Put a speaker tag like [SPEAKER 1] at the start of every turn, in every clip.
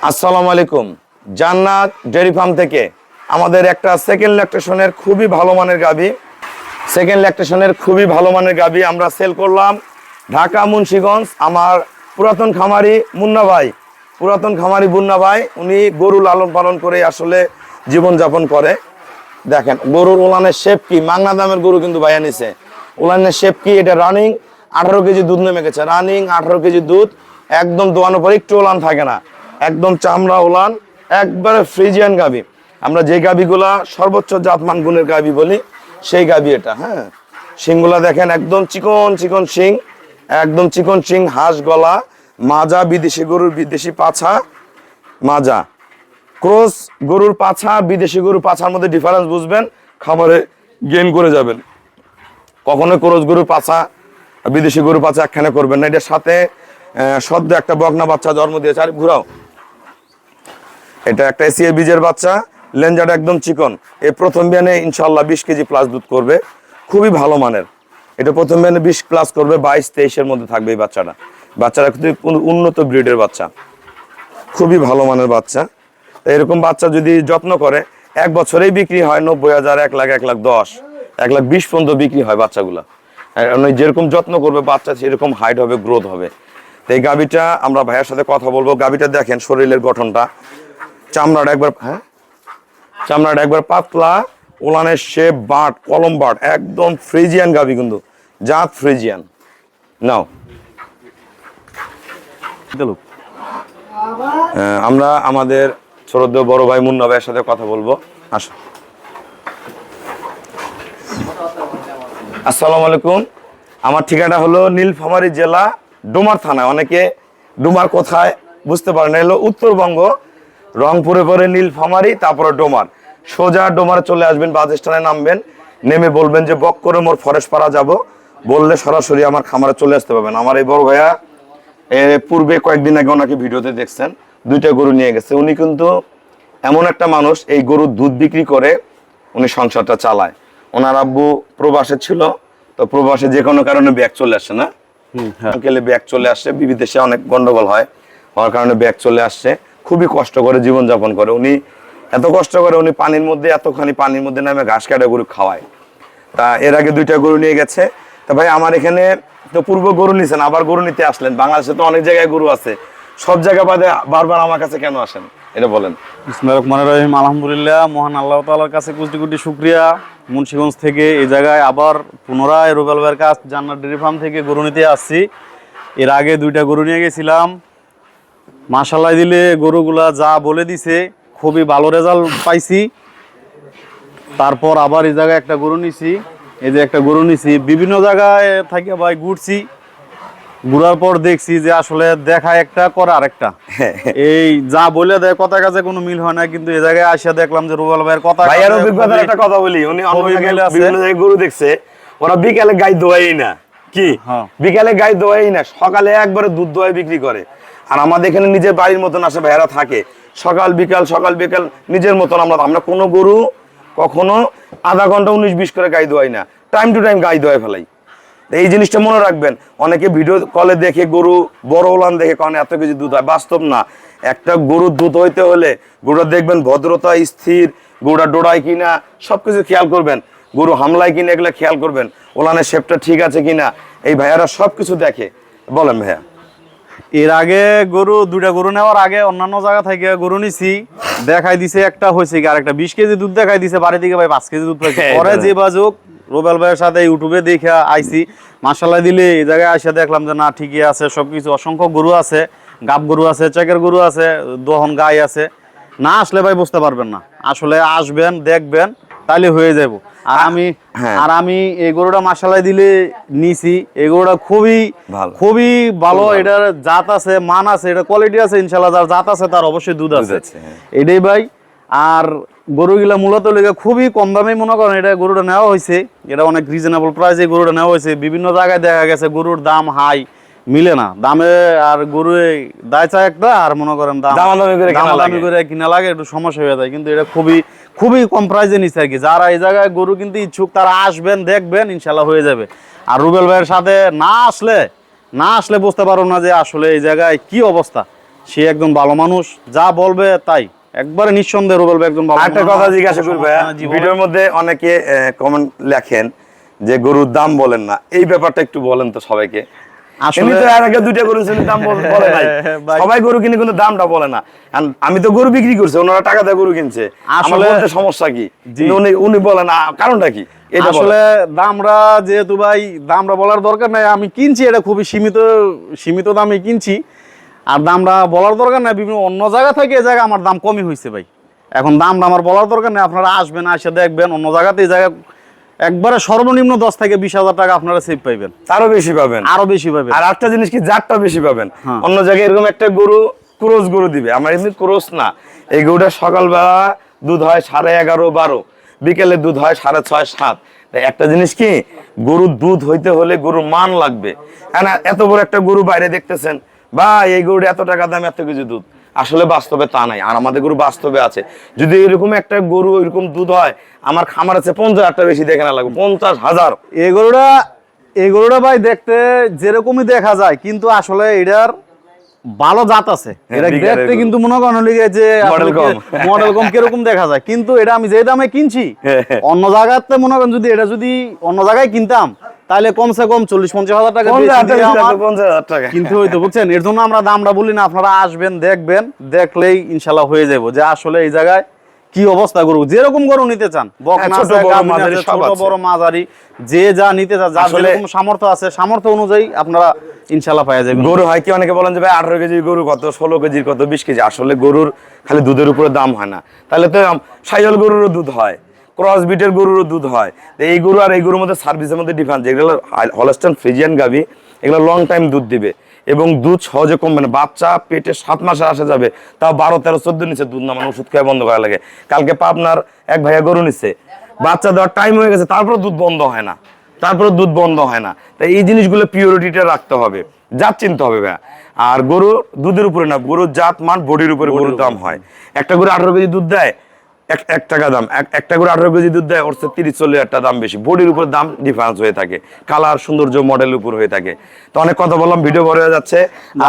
[SPEAKER 1] আসসালামু আলাইকুম। জান্নাত ডেয়ারি ফার্ম থেকে আমাদের একটা সেকেন্ড ল্যাকটেশনের খুবই ভালো মানের গাভী আমরা সেল করলাম ঢাকা মুন্সিগঞ্জ। আমার পুরাতন খামারি মুন্না ভাই উনি গরু লালন পালন করে আসলে জীবনযাপন করে। দেখেন গরুর উলানের শেপ কি, মাংনা দামের গরু কিন্তু ভাইয়া নিছে। উলানের শেপ কি, এটা রানিং 18 কেজি দুধ নেমে গেছে। রানিং 18 কেজি দুধ, একদম দোয়ানোর পর একটু উলান থাকে না, একদম চামড়া উলান, একবারে ফ্রিজিয়ান গাভী। আমরা যে গাভীগুলা সর্বোচ্চ জাতমান গুণের গাভী বলি সেই গাভী এটা। হ্যাঁ, শিংগুলা দেখেন একদম চিকন চিকন শিং, একদম চিকন শিং, হাঁস গলা, মাজা, বিদেশি গরুর বিদেশি পাছা মাজা। ক্রস গরুর পাছা বিদেশি গরুর পাছার মধ্যে ডিফারেন্স বুঝবেন, খামারে গেইন করে যাবেন। কখনো ক্রস গরুর পাছা বিদেশি গরুর পাছা একখানে করবেন না। এটার সাথে সদ্য একটা বকনা বাচ্চা জন্ম দিয়েছে। আর ঘুরাও, এটা একটা এসিএ বীজের বাচ্চা, লেঞ্জাটা একদম চিকন। এই প্রথম বিয়ানে ইনশাল্লাহ 20 কেজি প্লাস দুধ করবে, খুবই ভালো মানের। এটা প্রথম বিয়ানে 20 প্লাস করবে, 22-23-এর মধ্যে থাকবে এই বাচ্চাটা কিন্তু উন্নত ব্রিডের বাচ্চা, খুবই ভালো মানের বাচ্চা। এরকম বাচ্চা যদি যত্ন করে 1 বছরেই বিক্রি হয় 90,000, 1 লাখ, 1,10,000, 1,20,000 পর্যন্ত বিক্রি হয় বাচ্চাগুলা। যেরকম যত্ন করবে বাচ্চা সেরকম হাইট হবে, গ্রোথ হবে। তো এই গাভীটা আমরা ভাইয়ের সাথে কথা বলবো। গাভীটা দেখেন শরীরের গঠনটা, চামড়াটা একবার পাতলা, উলানের শেপ, বাট, কলম বাট, একদম ফ্রিজিয়ান গাভী, কিন্তু জাত ফ্রিজিয়ান। নাও আমরা আমাদের ছোট বড় ভাই মুন্না ভাইয়ের সাথে কথা বলবো। আসো। আসসালামু আলাইকুম। আমার ঠিকানা হলো নীলফামারী জেলা, ডোমার থানা। অনেকে ডোমার কোথায় বুঝতে পারেন, হলো উত্তরবঙ্গ, রংপুরে পরে নীলফামারী, তারপরে ডোমার। সোজা ডোমারে চলে আসবেন, বাস স্ট্যান্ডে নামবেন, নেমে বলবেন যে বক্করে মোর ফরেস্ট পাড়া যাব, বললে সরাসরি আমার খামারে চলে আসতে পারবেন। আমার এই বড় ভাইয়া পূর্বে কয়েকদিন আগে ওনাকে ভিডিওতে দেখছেন, 2টা গরু নিয়ে গেছে। উনি কিন্তু এমন একটা মানুষ, এই গরুর দুধ বিক্রি করে উনি সংসারটা চালায়। ওনার আব্বু প্রবাসে ছিল, তো প্রবাসে যে কোনো কারণে ব্যাগ চলে আসছে না, ব্যাগ চলে আসছে, বিদেশে অনেক গন্ডগোল হওয়ার কারণে ব্যাগ চলে আসছে। খুবই কষ্ট করে জীবনযাপন করে উনি, এত কষ্ট করে উনি এতখানি পানির মধ্যে নামে ঘাস কাটা গরু খাওয়ায়। তা এর আগে 2টা গরু নিয়ে গেছে। তা ভাই আমার এখানে তো পূর্ব গরু নিছেন, আবার গরু নিতে আসলেন। বাংলাদেশে তো অনেক জায়গায় গরু আছে, সব জায়গা বাদে বারবার আমার কাছে কেন আসেন, এটা বলেন।
[SPEAKER 2] বিসমিল্লাহির রহমানির রহিম। আলহামদুলিল্লাহ, মহান আল্লাহ তাআলার কাছে কোটি কোটি শুকরিয়া। মুন্সিগঞ্জ থেকে এই জায়গায় আবার পুনরায় রুবেল ভাইয়ের কাছ জান্নাত ডেয়ারি ফার্ম থেকে গরু নিতে আসছি। এর আগে 2টা গরু নিয়ে গেছিলাম, মাশাআল্লাহ দিলে গরুগুলা যা বলে দিছে খুবই ভালো রেজাল্ট পাইছি। তারপর আবার এই জায়গায় একটা গরু নিছি, এই যে একটা গরু নিছি। বিভিন্ন জায়গায় থাকি ভাই ঘুরছি, ঘুরার পর দেখছি যে আসলে দেখা একটা করে আরেকটা। এই যা বলে দেয় কথা কাজে কোনো মিল হয় না, কিন্তু এই জায়গায় আসে দেখলাম যে রুবেল ভাইয়ের কথা,
[SPEAKER 1] ভাইয়ার অভিজ্ঞতার একটা কথা বলি। উনি বিভিন্ন জায়গায় গরু দেখছে, ওরা বিকালে গাই দোয়াই না, কি বিকালে গাই দোয়াই না, সকালে একবারে দুধ দোয়াই বিক্রি করে। আর আমাদের এখানে নিজের বাড়ির মতন আসে ভাইয়ারা থাকে, সকাল বিকাল নিজের মতন। আমরা কোনো গরু কখনো আধা ঘন্টা 19-20 করে গাই দোয়াই না, টাইম টু টাইম গাই দোয়াই ফেলাই। এই জিনিসটা মনে রাখবেন। অনেকে ভিডিও কলে দেখে গরু বড় ওলান দেখে কারণ এত কেজি দুধ হয়, বাস্তব না। একটা গরুর দুধ হইতে হলে গরুটা দেখবেন ভদ্রতা, স্থির, গরুটা ডোড়ায় কিনা সবকিছু খেয়াল করবেন, গরু হামলায় কিনা এগুলো খেয়াল করবেন, ওলানের শেপটা ঠিক আছে কিনা, এই ভাইয়ারা সবকিছু দেখে। বলেন ভাইয়া।
[SPEAKER 2] এর আগে 2টা গরু নেওয়ার আগে অন্যান্য জায়গা থেকে গরু নিছি, দেখাই দিছে একটা হয়েছে কি আরেকটা 20 কেজি দুধ দেখাই দিছে, বাড়ি থেকে ভাই 5 কেজি দুধ পাইছে। পরে যে বাজুক রুবেল ভাইয়ের সাথে ইউটিউবে দেখে আইছি, মাশাআল্লাহ দিলে এই জায়গায় এসে দেখলাম যে না ঠিকই আছে সবকিছু। অসংখ্য গরু আছে, গাব গরু আছে, চেকের গরু আছে, দহন গাই আছে। না আসলে ভাই বুঝতে পারবেন না, আসলে আসবেন দেখবেন তাইলে হয়ে যাব। আর আমি এই গরুটা মাশাআল্লাহ দিলে নিছি, এই গরুটা খুবই ভালো। এটার জাত আছে, মান আছে, এটা কোয়ালিটি আছে। ইনশাআল্লাহ যার জাত আছে তার অবশ্যই দুধ আছে, এটাই ভাই। আর গরুগুলা মূলত লেগে খুবই কম দামে মনে করেন এটা গরুটা নেওয়া হয়েছে, এটা অনেক রিজনেবল প্রাইসে গরুটা নেওয়া হয়েছে। বিভিন্ন জায়গায় দেখা গেছে গরুর দাম হাই, মিলে না দামে, আর গরু দায় চায় একটা, আর মনে করেন দামাদামি করে কিনা লাগে, একটু সমস্যা হয়ে যায়। কিন্তু এটা খুবই কম প্রাইসে নিচ্ছে আর কি। যারা এই জায়গায় গরু কিনতে ইচ্ছুক তারা আসবেন, দেখবেন, ইনশাল্লাহ হয়ে যাবে। আর রুবেল ভাইয়ের সাথে না আসলে বুঝতে পারো না যে আসলে এই জায়গায় কি অবস্থা। সে একজন ভালো মানুষ, যা বলবে তাই একবারে নিঃসন্দেহে রুবেল ভাই একজন ভালো
[SPEAKER 1] একটা
[SPEAKER 2] মানুষ।
[SPEAKER 1] কথা জিজ্ঞাসা করি ভাইয়া,
[SPEAKER 2] জি, বলেন।
[SPEAKER 1] ভিডিওর মধ্যে অনেকে কমেন্ট লেখেন যে গরুর দাম বলেন না, এই ব্যাপারটা একটু বলেন তো সবাইকে।
[SPEAKER 2] আসলে
[SPEAKER 1] এমনি তো এর আগে দুইটা গরু ছিল, দাম বলে নাই।
[SPEAKER 2] ভাই।
[SPEAKER 1] সবাই গরু কিনে কিন্তু দামটা বলে না। And আমি তো গরু বিক্রি করছি, ওনারা টাকা দিয়ে গরু কিনছে, আসলে
[SPEAKER 2] আসলে-
[SPEAKER 1] বলতে সমস্যা কি?
[SPEAKER 2] জি।
[SPEAKER 1] কিন্তু উনি বলে না, কারণটা কি এটা বলেন।
[SPEAKER 2] আসলে দামরা যেহেতু ভাই দামরা বলার দরকার নাই, আমি কিনছি এটা খুবই সীমিত দামে কিনছি, আর দামরা বলার দরকার নাই। বিভিন্ন অন্য জায়গা থেকে এই জায়গায় আমার দাম কমই হয়েছে ভাই। এখন দামটা আমার বলার দরকার নেই, আপনারা আসবেন, এসে দেখবেন অন্য জায়গাতে এই জায়গায় একবারে সর্বনিম্ন 10 থেকে 20,000 টাকা আপনারা সেভ পাইবেন,
[SPEAKER 1] আরো বেশি পাবেন।
[SPEAKER 2] আরো বেশি পাইবেন।
[SPEAKER 1] আর একটা জিনিস কি, জাতটা বেশি পাবেন।
[SPEAKER 2] হ্যাঁ।
[SPEAKER 1] অন্য জায়গায় এরকম একটা গরু ক্রোস গরু দিবে, আমার এমনি ক্রোস না। এই গরুটা সকালবেলা দুধ হয় 11:30, 12, বিকেলে দুধ হয় 6:30, 7। তাই একটা জিনিস কি, গরুর দুধ হইতে হলে গরুর মান লাগবে। হ্যাঁ, এত বড় একটা গরু বাইরে দেখতেছেন বা এই গরুটা এত টাকা দাম, এত কিছু দুধ, আসলে বাস্তবে তা নাই। আর আমাদের গরু বাস্তবে আছে। যদি এরকম একটা গরু এরকম দুধ হয়, আমার খামার আছে 50,000 বেশি দেখে না লাগবে, 50,000।
[SPEAKER 2] এই গরুটা ভাই দেখতে যেরকমই দেখা যায়, কিন্তু আসলে এটার ভালো জাত আছে। এটা
[SPEAKER 1] bigger
[SPEAKER 2] দেখতে
[SPEAKER 1] এর
[SPEAKER 2] কিন্তু মনে করেন লিগে যে
[SPEAKER 1] Model কম।
[SPEAKER 2] মডেল কম কিরকম দেখা যায়, কিন্তু এটা আমি যে দামে কিনছি অন্য জায়গাতে মনে করেন যদি এটা যদি অন্য জায়গায় কিনতাম তাহলে কমসে কম 40-50,000 টাকা বেশি
[SPEAKER 1] 50,000
[SPEAKER 2] দিয়ে আমার
[SPEAKER 1] 50,000 টাকা
[SPEAKER 2] কিনতে হইতো, বুঝছেন? এর জন্য আমরা দামটা বলি না, আপনারা আসবেন, দেখবেন, দেখলেই ইনশাল্লাহ হয়ে যাবো যে আসলে এই জায়গায় কি অবস্থা। গরু যেরকম গরু নিতে চান, বকনা
[SPEAKER 1] ছোট
[SPEAKER 2] আছে,
[SPEAKER 1] বড়
[SPEAKER 2] গাভীন
[SPEAKER 1] মাঝারি
[SPEAKER 2] আছে,
[SPEAKER 1] সব
[SPEAKER 2] ছোট
[SPEAKER 1] আছে।
[SPEAKER 2] বড় মাঝারি, যে যা নিতে চান, যার
[SPEAKER 1] আসলে-
[SPEAKER 2] যেরকম সামর্থ্য আছে, সামর্থ্য অনুযায়ী আপনারা ইনশাল্লাহ পাওয়া যাবেন।
[SPEAKER 1] গরু হয় কি, অনেকে বলেন যে ভাই 18 কেজির গরু কত, 16 কেজির কত, 20 কেজি। আসলে গরুর খালি দুধের উপরে দাম হয় না, তাহলে তো সাইওয়াল গরুরও দুধ হয়, ক্রস বিটের গরুরও দুধ হয়। তো এই গরু আর এই গরুর মধ্যে সার্ভিসের মধ্যে ডিফারেন্স। যেগুলো হলস্টাইন ফ্রিজিয়ান গাভী, এগুলো লং টাইম দুধ দিবে এবং দুধ সহজে কমবে না। বাচ্চা পেটে 7 মাসে আসা যাবে, তাও 12, 13, 14 নিচে দুধ না, মানে ওষুধ খাওয়া বন্ধ করা লাগে। কালকে পাবনার এক ভাইয়া গরু নিচ্ছে, বাচ্চা দেওয়ার টাইম হয়ে গেছে, তারপরে দুধ বন্ধ হয় না, তাই এই জিনিসগুলো পিওরিটিটা রাখতে হবে, জাত চিনতে হবে ভাইয়া। আর গরু দুধের উপরে না, গরুর জাত মান, বডির উপরে গরুর দাম হয়। একটা গরু 18 কেজি দুধ দেয়, এক টাকা দাম। একটা গরু 18 কেজি দুধ দেয়, ওর 30-40 হাজার টাকা দাম বেশি। বডির উপরে দাম ডিফারেন্স হয়ে থাকে, কালার, সৌন্দর্য, মডেলের উপর হয়ে থাকে। তো অনেক কথা বললাম, ভিডিও বড় হয়ে যাচ্ছে।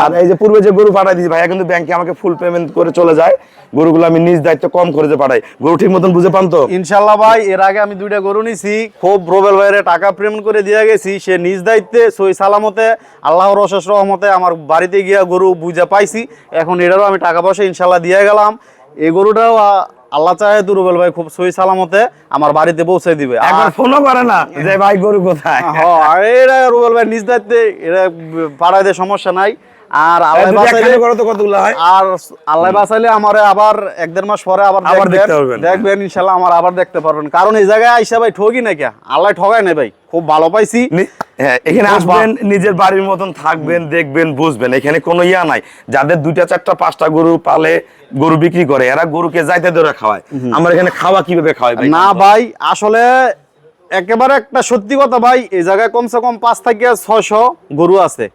[SPEAKER 1] আর এই যে পূর্বে যে গরু পাঠাই দিয়েছি ভাইয়া, কিন্তু ব্যাংকে আমাকে ফুল পেমেন্ট করে চলে যায়। গরুগুলো আমি নিজ দায়িত্ব কম খরচে পাঠাই। গরু ঠিক মতন বুঝে পান তো?
[SPEAKER 2] ইনশাল্লাহ ভাই, এর আগে আমি 2টা গরু নিছি, খুব রুবেল ভাইয়ের টাকা পেমেন্ট করে দিয়ে গেছি, সে নিজ দায়িত্বে সই সালামতে আল্লাহর অশেষ রহমতে আমার বাড়িতে গিয়া গরু বুঝে পাইছি। এখন এটারও আমি টাকা পয়সা ইনশাল্লাহ দিয়ে গেলাম। এই গরুটাও আল্লাহ চাহে তো রুবেল ভাই খুব সই সালামতে আমার বাড়িতে পৌঁছে দিবে।
[SPEAKER 1] একবার ফোনও করে না যে ভাই গরু কোথায়।
[SPEAKER 2] হ্যাঁ, আর এটা রুবেল ভাই নিজ দায়িত্বে এটা পাঠাই দেয়, সমস্যা নাই। আর আল্লাহ
[SPEAKER 1] যদি
[SPEAKER 2] বাঁচাইলে
[SPEAKER 1] একখানে করো তো কতগুলো হয়?
[SPEAKER 2] আর আল্লাহ বাঁচাইলে আমারে আবার 1-1.5 মাস পরে আবার
[SPEAKER 1] দেখতে পারবেন।
[SPEAKER 2] দেখবেন ইনশাল্লাহ আমার আবার দেখতে পারবেন। কারণ এই জায়গায় আইসা ভাই ঠকি না, কে আল্লাহ ঠগায় নাই ভাই, খুব ভালো পাইছি।
[SPEAKER 1] হ্যাঁ, এখানে আসবেন, নিজের বাড়ির মতন থাকবেন, দেখবেন, বুঝবেন। এখানে কোনো ইয়া নাই। যাদের 2টা 4টা 5টা গরু পালে, গরু বিক্রি করে, এরা গরুকে যাইতে ধরে খাওয়ায়। আমরা এখানে খাওয়া কিভাবে খাওয়াই ভাই?
[SPEAKER 2] না ভাই, আসলে একেবারে একটা সত্যি কথা ভাই, এই জায়গায় কমসে কম 5 থেকে 600 গরু আছে।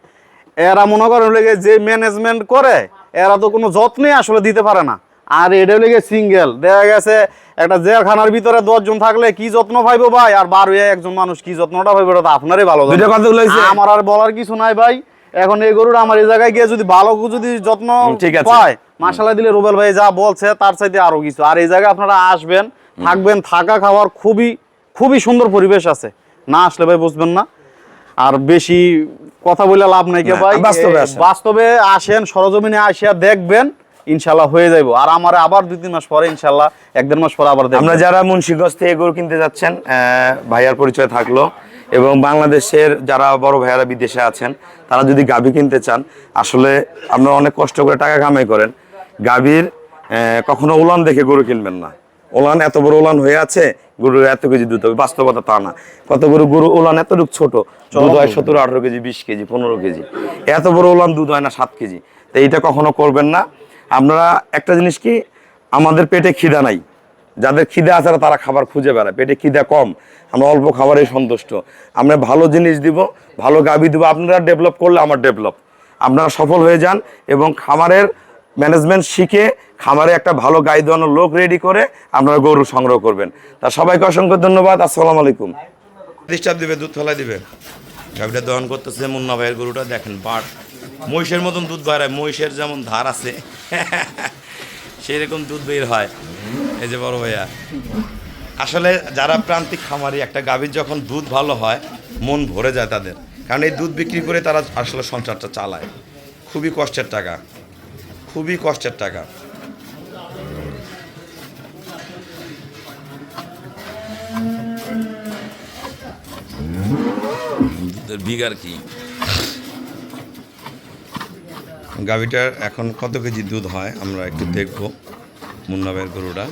[SPEAKER 2] এরা মনে করেন লেগে যে ম্যানেজমেন্ট করে, এরা তো কোনো যত্নই আসলে দিতে পারে না। আর এটা লেগে সিঙ্গেল দেখা গেছে, একটা জেলখানার ভিতরে 10 জন থাকলে কি যত্ন পাইবো ভাই, আর বার হয়ে একজন মানুষ কি যত্নটা পাইবো, এটা তো আপনারই ভালো জানেন।
[SPEAKER 1] দুইটা কতগুলো হইছে?
[SPEAKER 2] আমার আর বলার কিছু নাই ভাই। এখন এই গরুটা আমার এই জায়গায় গিয়ে যদি ভালো যদি যত্ন
[SPEAKER 1] ঠিক আছে।
[SPEAKER 2] পায়, মাশাআল্লাহ দিলে রুবেল ভাই যা বলছে তার চাইতে আরো কিছু। আর এই জায়গায় আপনারা আসবেন, থাকবেন, থাকা খাওয়ার খুবই সুন্দর পরিবেশ আছে, না আসলে ভাই বুঝবেন না। আর বেশি কথা বলে লাভ নাই কে
[SPEAKER 1] না,
[SPEAKER 2] ভাই,
[SPEAKER 1] বাস্তবে আসেন।
[SPEAKER 2] বাস্তবে আসেন, সরজমিনে আসিয়া দেখবেন, ইনশাল্লাহ হয়ে যাইবো। আর আমার আবার 2-3 মাস পরে ইনশাল্লাহ 1-1.5 মাস পরে আবার দেখবেন।
[SPEAKER 1] আমরা যারা মুন্সিগঞ্জ থেকে গরু কিনতে যাচ্ছেন, ভাইয়ার পরিচয় থাকলো। এবং বাংলাদেশের যারা বড় ভাইয়ারা বিদেশে আছেন, তারা যদি গাভী কিনতে চান, আসলে আপনারা অনেক কষ্ট করে টাকা কামাই করেন। গাভীর কখনো উলান দেখে গরু কিনবেন না। উলান এত বড় উলান হয়ে আছে, গরুর এত কেজি দুধ হবে, বাস্তবতা তা না। কত গরু উলান এতটুকু ছোট, দুধ হয় 17-18 কেজি, 20 কেজি, 15 কেজি। এত বড় উলান দুধ হয় না 7 কেজি। তো এইটা কখনো করবেন না। আপনারা একটা জিনিস কি, আমাদের পেটে খিদা নাই। যাদের খিদা আছে তারা খাবার খুঁজে বেড়ায়, পেটে খিদা কম, আমরা অল্প খাবারেই সন্তুষ্ট। আমরা ভালো জিনিস দিব, ভালো গাভী দিব। আপনারা ডেভেলপ করলে আমার ডেভেলপ, আপনারা সফল হয়ে যান এবং খামারের ম্যানেজমেন্ট শিখে খামারে একটা ভালো গাই দোয়ানোর লোক রেডি করে আপনারা গরু সংগ্রহ করবেন। তা সবাইকে অসংখ্য ধন্যবাদ। আসসালামু আলাইকুম। ডিস্টার্ব দিবে, দুধ ফেলাই দিবে। গাভীটা দহন করতেছে মুন্না ভাইয়ের গরুটা, দেখেন বাট মহিষের মতন দুধ বাড়ায়, মহিষের যেমন ধার আছে সেই রকম দুধ বের হয়। এই যে বড় ভাইয়া, আসলে যারা প্রান্তিক খামারি, একটা গাভীর যখন দুধ ভালো হয় মন ভরে যায় তাদের, কারণ এই দুধ বিক্রি করে তারা আসলে সংসারটা চালায়। খুবই কষ্টের টাকা, খুবই কষ্টের টাকা। দুধের বিঘার কি গাভীটার এখন কত কেজি দুধ হয় আমরা একটু দেখবো। মুন্না ভাইয়ের গরুটা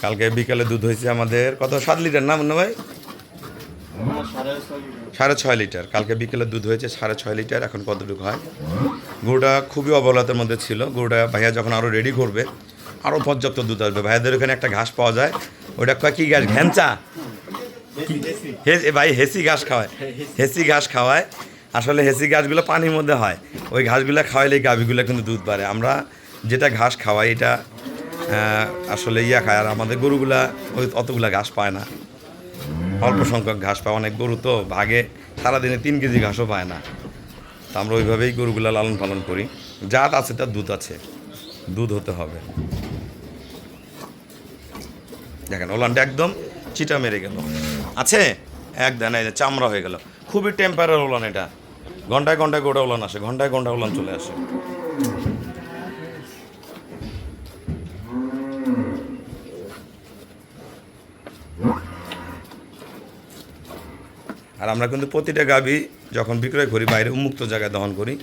[SPEAKER 1] কালকে বিকালে দুধ হয়েছে আমাদের কত, 7 লিটার না মুন্না ভাই? 6.5 লিটার। কালকে বিকেলে দুধ হয়েছে 6.5 লিটার। এখন কতটুকু হয়? গরুটা খুবই অবহেলার মধ্যে ছিল। গরুটা ভাইয়া যখন আরও রেডি করবে আরও পর্যাপ্ত দুধ আসবে। ভাইয়াদের ওখানে একটা ঘাস পাওয়া যায়, ওইটা কয় কি ঘাস, ঘ্যাঞ্চা ভাই, হেসি ঘাস খাওয়ায়, হেসি ঘাস খাওয়ায়। আসলে হেসি ঘাসগুলো পানির মধ্যে হয়, ওই ঘাসগুলো খাওয়াইলে গাভীগুলো কিন্তু দুধ বাড়ে। আমরা যেটা ঘাস খাওয়াই এটা আসলে খায়, আর আমাদের গরুগুলা ওই অতগুলা ঘাস পায় না, অল্প সংখ্যক ঘাস পায়। অনেক গরু তো ভাগে সারাদিনে 3 কেজি ঘাসও পায় না। তো আমরা ওইভাবেই গরুগুলা লালন পালন করি। জাত আছে তার দুধ আছে, দুধ হতে হবে। দেখেন ওলানটা একদম চিটা মেরে গেল, আছে একদম এই যে চামড়া হয়ে গেল। খুবই টেম্পারের ওলান এটা, ঘন্টায় ঘন্টায় গোটা ওলান আসে, ঘন্টায় ঘন্টায় ওলান চলে আসে। আর আমরা কিন্তু প্রতিটা গাভী যখন বিক্রয় করি বাইরে উন্মুক্ত জায়গায় দহন করি,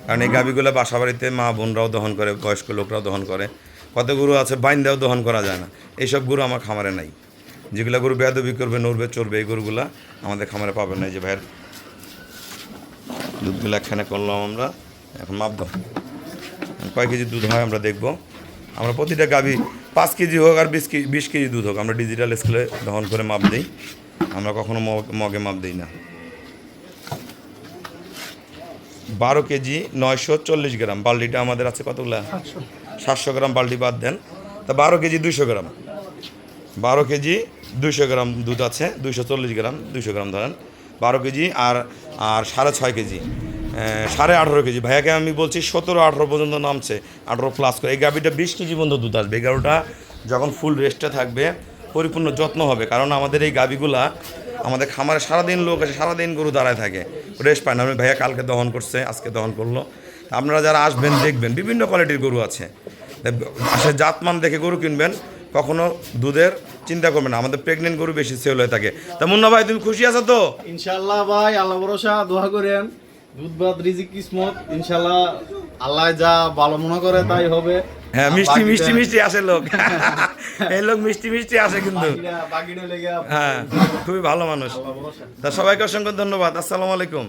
[SPEAKER 1] কারণ এই গাভীগুলো বাসা বাড়িতে মা বোনরাও দহন করে, বয়স্ক লোকরাও দহন করে। কত গরু আছে বাইন্দাও দহন করা যায় না, এইসব গরু আমার খামারে নাই। যেগুলো গরু বেয়াদবি করবে, নড়বে চড়বে, এই গরুগুলা আমাদের খামারে পাবেন না। এই যে ভাইয়ের দুধগুলো একখানে করলাম আমরা, এখন মাপ দাও কয় কেজি দুধ হয় আমরা দেখব। আমরা প্রতিটা গাভী 5 কেজি হোক আর 20 কেজি দুধ হোক আমরা ডিজিটাল স্কেলে দহন করে মাপ দিই, আমরা কখনো মগে মাপ দিই না। 12 কেজি 940 গ্রাম। বাল্টিটা আমাদের আছে কতগুলা, 700 গ্রাম বাল্টি বাদ দেন, তা 12 কেজি 200 গ্রাম। 12 কেজি 200 গ্রাম দুধ আছে, 240 গ্রাম, 200 গ্রাম ধরেন 12 কেজি। আর 6.5 কেজি, 18.5 কেজি। ভাইয়াকে আমি বলছি 17-18 পর্যন্ত নামছে, 18 প্লাস করে। এই গাভীটা 20 কেজি পর্যন্ত দুধ আসবে। এই গাভীটা যখন ফুল রেস্টে থাকবে পরিপূর্ণ যত্ন হবে, কারণ আমাদের এই গাভীগুলা আমাদের খামারে সারাদিন লোক আছে, সারাদিন গরু দাঁড়ায় থাকে, রেস্ট পায় না। আমি ভাইয়া কালকে দহন করছে, আজকে দহন করলো। আপনারা যারা আসবেন দেখবেন বিভিন্ন কোয়ালিটির গরু আছে, আসলে জাতমান দেখে গরু কিনবেন, কখনো দুধের চিন্তা করবেন না। আমাদের প্রেগনেন্ট গরু বেশি সেল হয়ে থাকে। তা মুন্না ভাই তুমি খুশি আছো তো?
[SPEAKER 3] ইনশাআল্লাহ ভাই, আল্লাহ ভরসা, দোয়া করেন। দুধ ভাত রিজিক কিসমত, ইনশাআল্লাহ আল্লাহ যা ভালো মনে করে তাই হবে।
[SPEAKER 1] হ্যাঁ, মিষ্টি মিষ্টি মিষ্টি আসে লোক এই লোক মিষ্টি মিষ্টি আসে কিন্তু,
[SPEAKER 3] বাকিটা লেগে
[SPEAKER 1] হ্যাঁ খুবই ভালো মানুষ।
[SPEAKER 3] আল্লাহ ভরসা।
[SPEAKER 1] তা সবাইকে অসংখ্য ধন্যবাদ। আসসালামু আলাইকুম।